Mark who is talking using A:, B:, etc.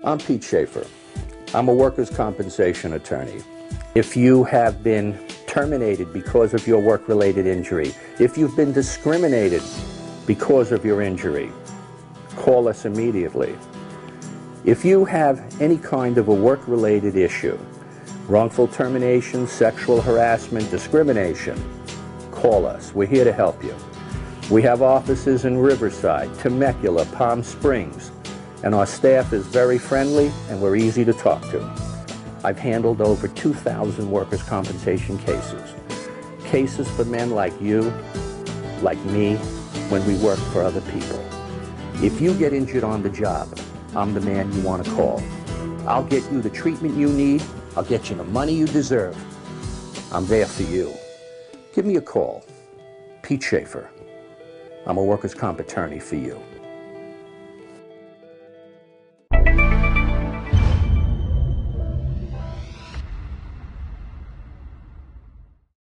A: I'm Pete Schaefer. I'm a workers' compensation attorney. If you have been terminated because of your work-related injury, if you've been discriminated because of your injury, call us immediately. If you have any kind of a work-related issue, wrongful termination, sexual harassment, discrimination, call us. We're here to help you. We have offices in Riverside, Temecula, Palm Springs, and our staff is very friendly and we're easy to talk to. I've handled over 2,000 workers' compensation cases. Cases for men like you, like me, when we work for other people. If you get injured on the job, I'm the man you want to call. I'll get you the treatment you need. I'll get you the money you deserve. I'm there for you. Give me a call. Pete Schaefer. I'm a workers' comp attorney for you.